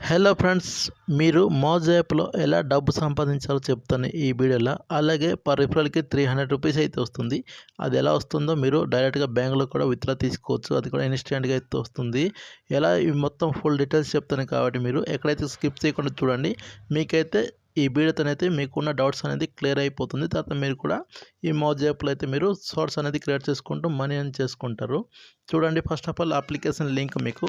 Hello friends, మీరు మోజ్ యాప్లో ఎలా డబ్బు సంపాదించాలో చెప్తాను ఈ వీడియోలో. అలాగే పర్ రిఫరల్కి 300 రూపీస్ అయితే వస్తుంది. అది ఎలా వస్తుందో మీరు డైరెక్ట్గా బ్యాంక్లో కూడా విత్డ్రా తీసుకోవచ్చు. అది కూడా ఇన్స్టెంట్గా అయితే వస్తుంది. ఎలా ఈ మొత్తం ఫుల్ డీటెయిల్స్ చెప్తాను కాబట్టి మీరు ఎక్కడైతే స్కిప్ చేయకుండా చూడండి. మీకైతే ఈ వీడియోతోనైతే మీకున్న డౌట్స్ అనేది క్లియర్ అయిపోతుంది. తర్వాత మీరు కూడా ఈ మోజ్ యాప్లో అయితే మీరు సోర్స్ అనేది క్రియేట్ చేసుకుంటూ మనీ అని చేసుకుంటారు. చూడండి, first of all application link మీకు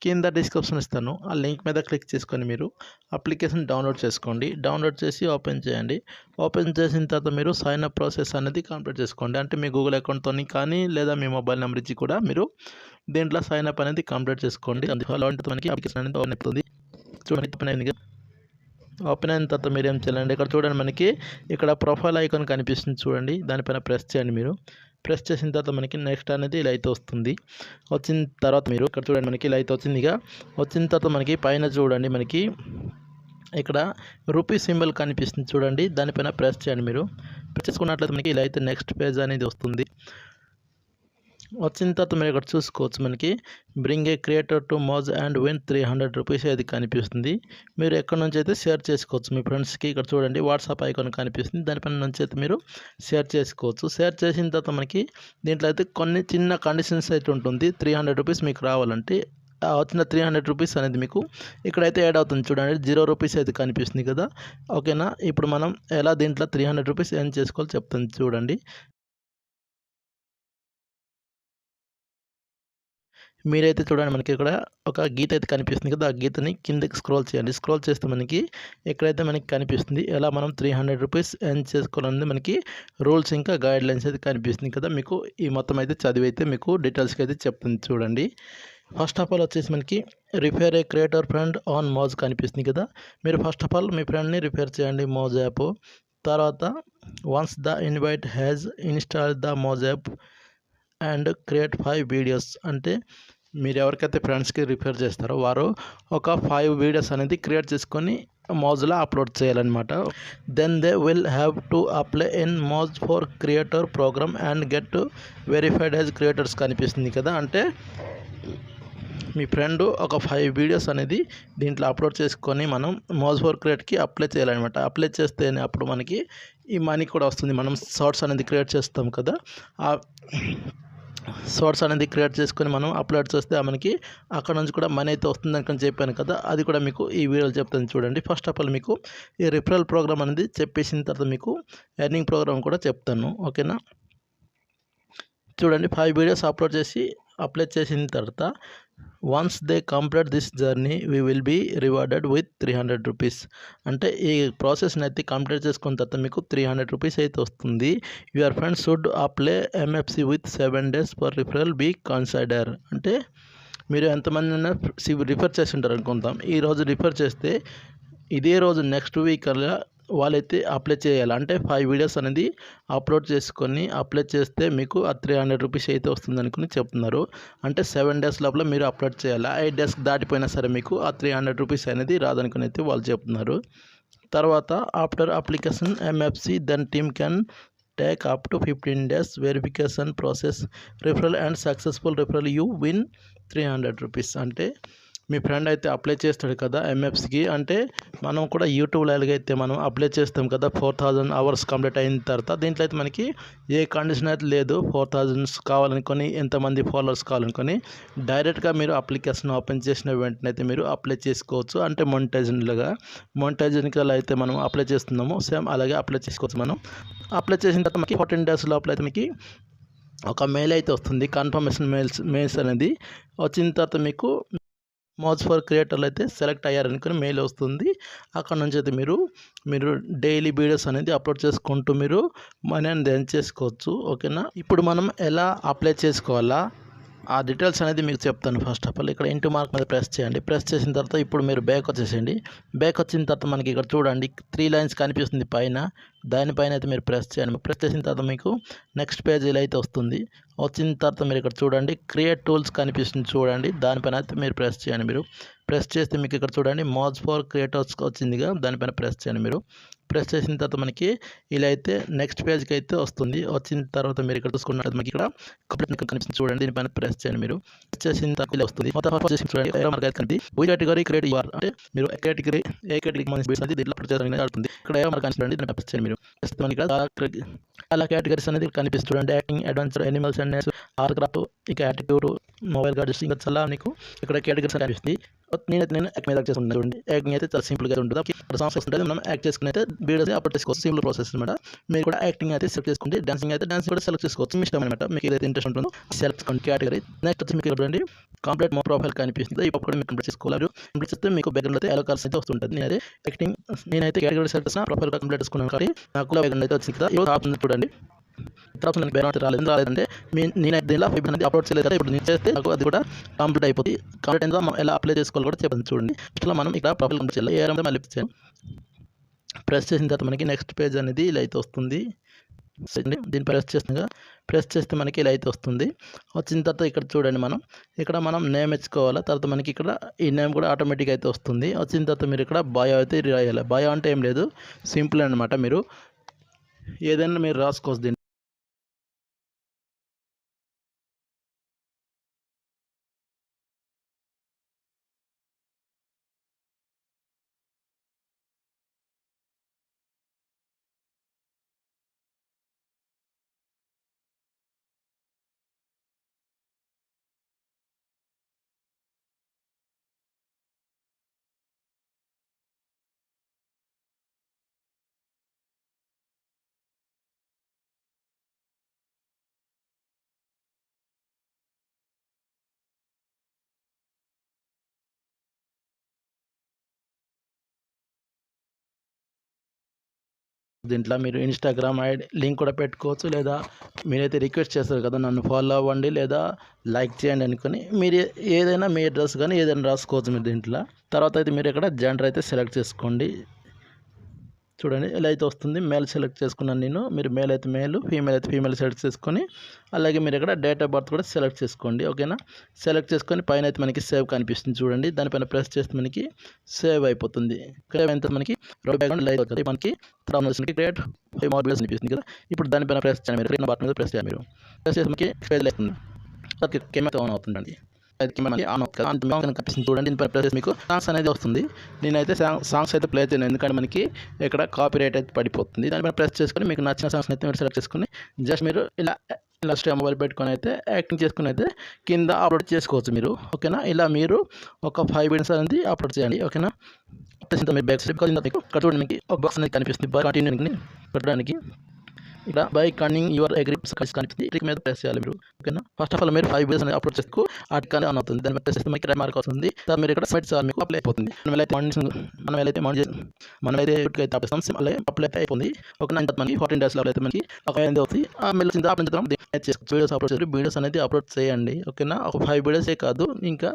కింద డిస్క్రిప్షన్ ఇస్తాను. ఆ లింక్ మీద క్లిక్ చేసుకొని మీరు అప్లికేషన్ డౌన్లోడ్ చేసుకోండి. డౌన్లోడ్ చేసి ఓపెన్ చేయండి. ఓపెన్ చేసిన తర్వాత మీరు సైన్ అప్ ప్రాసెస్ అనేది కంప్లీట్ చేసుకోండి. అంటే మీ గూగుల్ అకౌంట్తో కానీ లేదా మీ మొబైల్ నెంబర్ ఇచ్చి కూడా మీరు దీంట్లో సైన్ అప్ అనేది కంప్లీట్ చేసుకోండి. అందువల్ల మనకి అప్లికేషన్ అనేది ఓపెన్ అవుతుంది. చూడండి, ఓపెన్ అయిన తర్వాత మీరు ఏం చేయాలండి, ఇక్కడ చూడండి మనకి ఇక్కడ ప్రొఫైల్ ఐకాన్ కనిపిస్తుంది చూడండి. దానిపైన ప్రెస్ చేయండి. మీరు ప్రెస్ చేసిన తర్వాత మనకి నెక్స్ట్ అనేది ఇలా అయితే వస్తుంది. వచ్చిన తర్వాత మీరు ఇక్కడ చూడండి మనకి ఇలా అయితే వచ్చింది. ఇక వచ్చిన తర్వాత మనకి పైన చూడండి మనకి ఇక్కడ రూపీ సింబల్ కనిపిస్తుంది చూడండి. దానిపైన ప్రెస్ చేయండి. మీరు ప్రెస్ చేసుకున్నట్లయితే మనకి ఇలా అయితే నెక్స్ట్ పేజ్ అనేది వస్తుంది. వచ్చిన తర్వాత మీరు ఇక్కడ చూసుకోవచ్చు మనకి bring a creator to Moj and win 300 rupees అది కనిపిస్తుంది. మీరు ఎక్కడ నుంచి అయితే షేర్ చేసుకోవచ్చు మీ ఫ్రెండ్స్కి. ఇక్కడ చూడండి వాట్సాప్ ఐకాన్ కనిపిస్తుంది. దానిపైన నుంచి అయితే మీరు షేర్ చేసుకోవచ్చు. షేర్ చేసిన తర్వాత మనకి దీంట్లో అయితే కొన్ని చిన్న కండిషన్స్ అయితే ఉంటుంది. 300 రూపీస్ మీకు రావాలంటే వచ్చిన 300 రూపీస్ అనేది మీకు ఇక్కడైతే యాడ్ అవుతుంది చూడండి. 0 రూపీస్ అయితే కనిపిస్తుంది కదా. ఓకేనా, ఇప్పుడు మనం ఎలా దీంట్లో 300 రూపీస్ ఎర్న్ చేసుకోవాలో చెప్తాను చూడండి. మీరైతే చూడండి మనకి ఇక్కడ ఒక గీత అయితే కనిపిస్తుంది కదా. ఆ గీతని కిందకి స్క్రోల్ చేయండి. స్క్రోల్ చేస్తే మనకి ఎక్కడైతే మనకి కనిపిస్తుంది ఎలా మనం 300 రూపీస్ ఎర్న్ చేసుకోవాలనేది మనకి రూల్స్ ఇంకా గైడ్ లైన్స్ అయితే కనిపిస్తుంది కదా. మీకు ఈ మొత్తం అయితే చదివి అయితే మీకు డీటెయిల్స్కి అయితే చెప్తుంది చూడండి. ఫస్ట్ ఆఫ్ ఆల్ వచ్చేసి మనకి refer a creator friend on Moj కనిపిస్తుంది కదా. మీరు ఫస్ట్ ఆఫ్ ఆల్ మీ ఫ్రెండ్ని రిఫర్ చేయండి మోజ్ యాప్. తర్వాత once the invite has install the Moj app and create 5 videos. అంటే మీరు ఎవరికైతే ఫ్రెండ్స్కి రిఫర్ చేస్తారో వారు ఒక 5 వీడియోస్ అనేది క్రియేట్ చేసుకొని మోజ్లో అప్లోడ్ చేయాలన్నమాట. Then they will have to apply in Moj for creator program and get verified as creators కనిపిస్తుంది కదా. అంటే మీ ఫ్రెండ్ ఒక 5 వీడియోస్ అనేది దీంట్లో అప్లోడ్ చేసుకొని మనం మోజ్ ఫర్ క్రియేట్కి అప్లై చేయాలన్నమాట. అప్లై చేస్తేనే అప్పుడు మనకి ఈ మనీ కూడా వస్తుంది. మనం షార్ట్స్ అనేది క్రియేట్ చేస్తాం కదా. ఆ షార్ట్స్ అనేది క్రియేట్ చేసుకొని మనం అప్లోడ్ చేస్తే మనకి అక్కడ నుంచి కూడా మనీ అయితే వస్తుంది అని చెప్పాను కదా. అది కూడా మీకు ఈ వీడియోలో చెప్తాను చూడండి. ఫస్ట్ ఆఫ్ ఆల్ మీకు ఈ రిఫరల్ ప్రోగ్రామ్ అనేది చెప్పేసిన తర్వాత మీకు ఎర్నింగ్ ప్రోగ్రామ్ కూడా చెప్తాను. ఓకేనా, చూడండి 5 వీడియోస్ అప్లోడ్ చేసి అప్లై చేసిన తర్వాత once they complete this journey we will be rewarded with 300 rupees. అంటే ఈ ప్రాసెస్ని అయితే కంప్లీట్ చేసుకున్న తర్వాత మీకు 300 రూపీస్ అయితే వస్తుంది. Your friends should apply MFC with 7 days for referral be consider. అంటే మీరు ఎంతమంది రిఫర్ చేసి ఉంటారు అనుకుంటాం. ఈరోజు రిఫర్ చేస్తే ఇదే రోజు నెక్స్ట్ వీక్ అలా వాళ్ళైతే అప్లై చేయాలి. అంటే 5 వీడియోస్ అనేది అప్లోడ్ చేసుకొని అప్లై చేస్తే మీకు ఆ 300 రూపీస్ అయితే వస్తుంది అనుకుని చెప్తున్నారు. అంటే 7 days లోపల మీరు అప్లోడ్ చేయాలి. 8 days దాటిపోయినా సరే మీకు ఆ 300 రూపీస్ అనేది రాదనుకుని అయితే వాళ్ళు చెప్తున్నారు. తర్వాత after application MFC then team can take up to 15 days verification process referral and successful referral you win 300 rupees. అంటే మీ ఫ్రెండ్ అయితే అప్లై చేస్తాడు కదా ఎంఎఫ్సికి. అంటే మనం కూడా యూట్యూబ్లో ఎలాగైతే మనం అప్లై చేస్తాం కదా 4000 అవర్స్ కంప్లీట్ అయిన తర్వాత దీంట్లో అయితే మనకి ఏ కండిషన్ అయితే లేదు. 4000 కావాలనుకొని ఎంతమంది ఫాలోవర్స్ కావాలనుకొని డైరెక్ట్గా మీరు అప్లికేషన్ ఓపెన్ చేసిన వెంటనే అయితే మీరు అప్లై చేసుకోవచ్చు. అంటే మొనిటైజేషన్కి అయితే మనం అప్లై చేస్తున్నాము సేమ్ అలాగే అప్లై చేసుకోవచ్చు. మనం అప్లై చేసిన తర్వాత మనకి 14 days లోపల అయితే మీకు ఒక మెయిల్ అయితే వస్తుంది. కన్ఫర్మేషన్ మెయిల్స్ అనేది వచ్చిన తర్వాత మీకు మోజ్ ఫర్ క్రియేటర్లు అయితే సెలెక్ట్ అయ్యారనుకుని మెయిల్ వస్తుంది. అక్కడ నుంచి అయితే మీరు డైలీ వీడియోస్ అనేది అప్లోడ్ చేసుకుంటూ మీరు మనీ అనేది ఎర్న్ చేసుకోవచ్చు. ఓకేనా, ఇప్పుడు మనం ఎలా అప్లై చేసుకోవాలా ఆ డీటెయిల్స్ అనేది మీకు చెప్తాను. ఫస్ట్ ఆఫ్ ఆల్ ఇక్కడ ఇంటూ మార్క్ మీద ప్రెస్ చేయండి. ప్రెస్ చేసిన తర్వాత ఇప్పుడు మీరు బ్యాక్ వచ్చేసేయండి. బ్యాక్ వచ్చిన తర్వాత మనకి ఇక్కడ చూడండి 3 lines కనిపిస్తుంది పైన. దానిపైన అయితే మీరు ప్రెస్ చేయండి. ప్రెస్ చేసిన తర్వాత మీకు నెక్స్ట్ పేజ్ ఇలా అయితే వస్తుంది. వచ్చిన తర్వాత మీరు ఇక్కడ చూడండి క్రియేట్ టూల్స్ కనిపిస్తుంది చూడండి. దానిపైన అయితే మీరు ప్రెస్ చేయండి. మీరు ప్రెస్ చేస్తే మీకు ఇక్కడ చూడండి మోజ్ ఫర్ క్రియేటర్స్ వచ్చిందిగా. దానిపైన ప్రెస్ చేయండి. మీరు ప్రెస్ చేసిన తర్వాత మనకి ఇలా అయితే నెక్స్ట్ పేజ్కి అయితే వస్తుంది. వచ్చిన తర్వాత మీరు ఇక్కడ చూసుకున్నట్టు మనకి ఇక్కడ కంప్లీట్ కనిపిస్తుంది చూడండి. దీనిపైన ప్రెస్ చేయండి. మీరు ప్రెస్ చేసిన తర్వాత ఇలా వస్తుంది. మొత్తం ఫస్ట్ చేసి చూడండి ఏరో మార్క్ అయితే కనిపి వీ కేటగిరీ క్రియేట్ యూఆర్ అంటే మీరు ఏ కేటగిరీకి మన బీడ్స్ అనేది దీంట్లో అప్లోడ్ చేయాలని అడుగుతుంది. ఇక్కడ ఏరో మార్క్ కనిపిస్తుంది. దీన్ని ప్రెస్ చేయండి. మీరు మనకి ఇక్కడ అలా కేటగిరీస్ అనేది కనిపిస్తుంది చూడండి. Acting, adventure, animals and art craft, ఇక యాటిట్యూడ్, మొబైల్ గార్డ్స్, ఇంకా చాలా మీకు ఇక్కడ కేటగిరీస్ కనిపిస్తుంది. నేను యాక్ట్ మీద చేసుకుంటాను చూడండి. యాక్టింగ్ అయితే చాలా సింపుల్గా ఉంటుంది. ఇక్కడ సాంగ్స్ వస్తుంటే మనం యాక్ట్ చేసుకుని అయితే వీడియోస్ అప్లోడ్ చేసుకోవచ్చు. సింపుల్ ప్రాసెస్ అనమాట. మీరు కూడా యాక్టింగ్ అయితే సెలెక్ట్ చేసుకుంటే డాన్సింగ్ అయితే డాన్స్ కూడా సెలెక్ట్ చేసుకోవచ్చు. మీ ఇష్టం అనమాట. మీకు ఏదైతే ఇంట్రెస్ట్ ఉంటుందో సెలెక్ట్ చేసుకోండి కేటగిరీ. నెక్స్ట్ వచ్చి మీకు చూడండి కంప్లీట్ మో ప్రొఫైల్ కనిపిస్తుంది. ఈ కూడా మీరు కంప్లీట్ చేసుకోవాలి. కంప్లీట్ చేస్తే మీకు బ్యాక్గ్రౌండ్ అయితే ఎల్లో కలర్స్ అయితే వస్తుంటుంది. నేనైతే కేటగిరీ సెలెక్ట్ చేసిన ప్రొఫైల్ కంప్లీట్ చేసుకున్నాను కాబట్టి నాకు బ్యాక్గ్రౌండ్ అయితే వచ్చింది కదా. ఈ ఆప్షన్ చూడండి. తర్వాత నాకు బ్యాక్గ్రౌండ్ రాలేదంటే నేనైతే దీనిలో ఫైబర్ అనేది అప్లోడ్ చేయలేదు కదా. ఇప్పుడు నేను చేస్తే నాకు అది కూడా కంప్లీట్ అయిపోతుంది. కంప్లీట్ అయినా మనం ఎలా అప్లై చేసుకోవాలి కూడా చెప్పండి చూడండి. ఇట్లా మనం ఇక్కడ ప్రొఫైల్ కంప్లీట్ చేయాలి. ఏరంటే మళ్ళీ ప్రెస్ చేసిన తర్వాత మనకి నెక్స్ట్ పేజ్ అనేది ఇలా అయితే వస్తుంది. దీన్ని ప్రెస్ చేస్తే మనకి ఇలా అయితే వస్తుంది. వచ్చిన తర్వాత ఇక్కడ చూడండి మనం నేమ్ ఇచ్చుకోవాలి. తర్వాత మనకి ఇక్కడ ఈ నేమ్ కూడా ఆటోమేటిక్గా అయితే వస్తుంది. వచ్చిన తర్వాత మీరు ఇక్కడ బయో అయితే రాయాలి. బయో అంటే ఏం లేదు, సింపుల్ అనమాట. మీరు ఏదైనా మీరు రాసుకోవచ్చు దీన్ని. దీంట్లో మీరు ఇన్స్టాగ్రామ్ ఐడి లింక్ కూడా పెట్టుకోవచ్చు. లేదా మీరైతే రిక్వెస్ట్ చేస్తారు కదా నన్ను ఫాలో అవ్వండి లేదా లైక్ చేయండి అనుకుని మీరు ఏదైనా మీ అడ్రస్ కానీ ఏదైనా రాసుకోవచ్చు మీరు దీంట్లో. తర్వాత అయితే మీరు ఇక్కడ జెండర్ అయితే సెలెక్ట్ చేసుకోండి. చూడండి ఇలా అయితే వస్తుంది. మేల్ సెలెక్ట్ చేసుకున్నాను నేను. మీరు మేల్ అయితే మేల్, ఫీమేల్ అయితే ఫీమేల్ సెలెక్ట్ చేసుకొని అలాగే మీరు ఇక్కడ డేట్ ఆఫ్ బర్త్ కూడా సెలెక్ట్ చేసుకోండి. ఓకేనా. సెలెక్ట్ చేసుకొని పైన అయితే మనకి సేవ్ కనిపిస్తుంది చూడండి. దానిపైన ప్రెస్ చేస్తే మనకి సేవ్ అయిపోతుంది. సేవ్ అయిన తర్వాత మనకి బ్యాక్గ్రౌండ్ లైట్ అవుతుంది. మనకి క్రియేట్ వీడియోస్ అనిపిస్తుంది కదా. ఇప్పుడు దానిపైన ప్రెస్ చేయండి. మీరు బటన్ మీద ప్రెస్ చేయాలి. మీరు ప్రెస్ చేసి మనకి పేజ్ అవుతుంది. కెమెరా ఆన్ అవుతుందండి. కనిపిస్తుంది చూడండి. దీనిపై ప్రెస్ మీకు సాంగ్స్ అనేది వస్తుంది. నేనైతే సాంగ్స్ అయితే ప్లే చేయను, ఎందుకంటే మనకి ఇక్కడ కాపీ రైట్ అయితే పడిపోతుంది. దానిపైన ప్రెస్ చేసుకొని మీకు నచ్చిన సాంగ్స్ అయితే మీరు సెలెక్ట్ చేసుకొని జస్ట్ మీరు ఇలా మొబైల్ పెట్టుకొని అయితే యాక్టింగ్ చేసుకుని అయితే కింద అప్లోడ్ చేసుకోవచ్చు మీరు. ఓకేనా. ఇలా మీరు ఒక 5 minutes అనేది అప్లోడ్ చేయండి. ఓకేనా. మీరు బ్యాక్ సైడ్ మీకు చూడండి మీకు ఒక బాక్స్ అనేది కనిపిస్తుంది. కంటిన్యూ పెట్టడానికి ఇక్కడ బై కన్నింగ్ యువర్ అగ్రిప్స్ కనిపిస్తుంది. ట్రిక్ మీద ప్రెస్ చేయాలి మీరు. ఓకేనా. ఫస్ట్ ఆఫ్ ఆల్ మీరు 5 videos అనేది అప్లోడ్ చేసుకో ఆర్టికల్ ఆన్ అవుతుంది. దాన్ని ప్రెస్ చేస్తే మీకు రెడ్ మార్క్ వస్తుంది. తర్వాత మీరు ఇక్కడ సబ్మిట్ చేయాలి. మీకు అప్లై అయిపోతుంది. మనమైతే అయితే ఆపేస్తాం. అలాగే అప్లై అయిపోతుంది. ఒక 9 మనకి 14 days అయితే మనకి ఒక 5 అవుతుంది. మళ్ళీ వీడియోస్ అప్లోడ్ చేసి వీడియోస్ అనేది అప్లోడ్ చేయండి. ఓకేనా. ఒక 5 videos కాదు, ఇంకా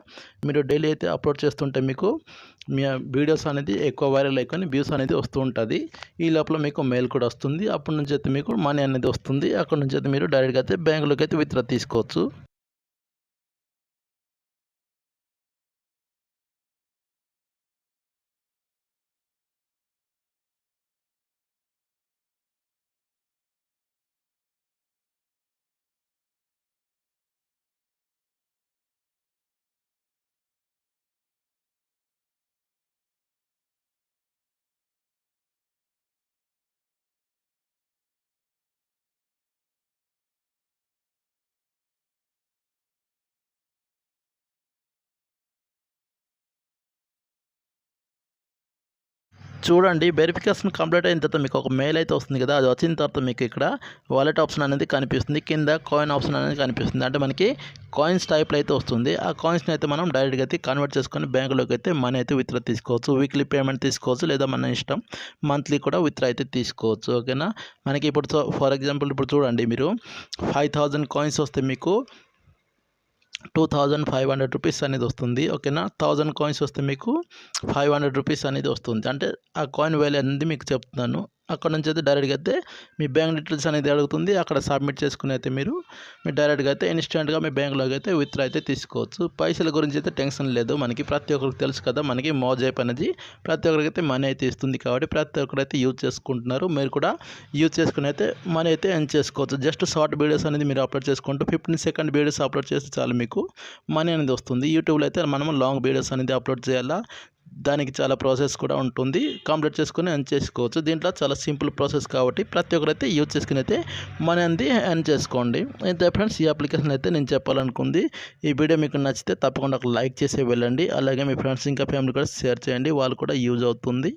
మీరు డైలీ అయితే అప్లోడ్ చేస్తుంటే మీకు మీ వీడియోస్ అనేది ఎక్కువ వైరల్ అయిపోయి వ్యూస్ అనేది వస్తూ ఉంటుంది. ఈ లోపల మీకు మెయిల్ కూడా వస్తుంది. అప్పటి నుంచి అయితే మీకు మనీ అనేది వస్తుంది. అక్కడ నుంచి అయితే మీరు డైరెక్ట్గా అయితే బ్యాంకులోకి అయితే విత్డ్రా తీసుకోవచ్చు. చూడండి వెరిఫికేషన్ కంప్లీట్ అయిన తర్వాత మీకు ఒక మెయిల్ అయితే వస్తుంది కదా. అది వచ్చిన తర్వాత మీకు ఇక్కడ వాలెట్ ఆప్షన్ అనేది కనిపిస్తుంది. కింద కాయిన్ ఆప్షన్ అనేది కనిపిస్తుంది. అంటే మనకి కాయిన్స్ టైప్లో అయితే వస్తుంది. ఆ కాయిన్స్ని అయితే మనం డైరెక్ట్గా అయితే కన్వర్ట్ చేసుకొని బ్యాంకులోకి అయితే మనీ అయితే విత్డ్రా తీసుకోవచ్చు. వీక్లీ పేమెంట్ తీసుకోవచ్చు, లేదా మన ఇష్టం మంత్లీ కూడా విత్డ్రా అయితే తీసుకోవచ్చు. ఓకేనా. మనకి ఇప్పుడు ఫర్ ఎగ్జాంపుల్ ఇప్పుడు చూడండి మీరు 5000 కాయిన్స్ వస్తే మీకు 2500 రూపీస్ అనేది వస్తుంది. ఓకేనా. 1000 కాయిన్స్ వస్తే మీకు 500 రూపీస్ అనేది వస్తుంది. అంటే ఆ కాయిన్ వాల్యూ అనేది మీకు చెప్తున్నాను. అక్కడ నుంచి అయితే డైరెక్ట్గా అయితే మీ బ్యాంక్ డీటెయిల్స్ అనేది అడుగుతుంది. అక్కడ సబ్మిట్ చేసుకుని అయితే మీరు డైరెక్ట్గా అయితే ఇన్స్టెంట్గా మీ బ్యాంక్లోకి అయితే విత్డ్రా అయితే తీసుకోవచ్చు. పైసల గురించి అయితే టెన్షన్ లేదు. మనకి ప్రతి ఒక్కరికి తెలుసు కదా, మనకి మోజైప్ అనేది ప్రతి ఒక్కరికి అయితే మనీ అయితే ఇస్తుంది. కాబట్టి ప్రతి ఒక్కరు అయితే యూజ్ చేసుకుంటున్నారు. మీరు కూడా యూజ్ చేసుకుని అయితే మనీ అయితే ఎర్న్ చేసుకోవచ్చు. జస్ట్ షార్ట్ వీడియోస్ అనేది మీరు అప్లోడ్ చేసుకుంటూ 15 సెకండ్ వీడియోస్ అప్లోడ్ చేస్తే చాలు మీకు మనీ అనేది వస్తుంది. యూట్యూబ్లో అయితే మనం లాంగ్ వీడియోస్ అనేది అప్లోడ్ చేయాలా, దానికి చాలా ప్రాసెస్ కూడా ఉంటుంది. కంప్లీట్ చేసుకుని ఎర్న్ చేసుకోవచ్చు. దీంట్లో చాలా సింపుల్ ప్రాసెస్ కాబట్టి ప్రతి ఒక్కరైతే యూజ్ చేసుకుని అయితే మనీ అనేది ఎర్న్ చేసుకోండి. అయితే ఫ్రెండ్స్, ఈ అప్లికేషన్ అయితే నేను చెప్పాలనుకుంది. ఈ వీడియో మీకు నచ్చితే తప్పకుండా ఒక లైక్ చేసి వెళ్ళండి. అలాగే మీ ఫ్రెండ్స్ ఇంకా ఫ్యామిలీ కూడా షేర్ చేయండి, వాళ్ళు కూడా యూజ్ అవుతుంది.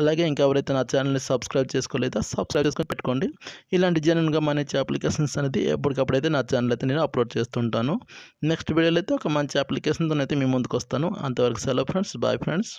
అలాగే ఇంకా ఎవరైతే నా ఛానల్ని సబ్స్క్రైబ్ చేసుకోలేదో సబ్స్క్రైబ్ చేసుకొని పెట్టుకోండి. ఇలాంటి జెన్యూన్గా మనీ ఇచ్చే అప్లికేషన్స్ అనేది ఎప్పటికప్పుడు అయితే నా ఛానల్ అయితే నేను అప్లోడ్ చేస్తుంటాను. నెక్స్ట్ వీడియోలో అయితే ఒక మంచి అప్లికేషన్తో అయితే మీ ముందుకు వస్తాను. అంతవరకు సెలవు ఫ్రెండ్స్, బాయ్ ఫ్రెండ్స్.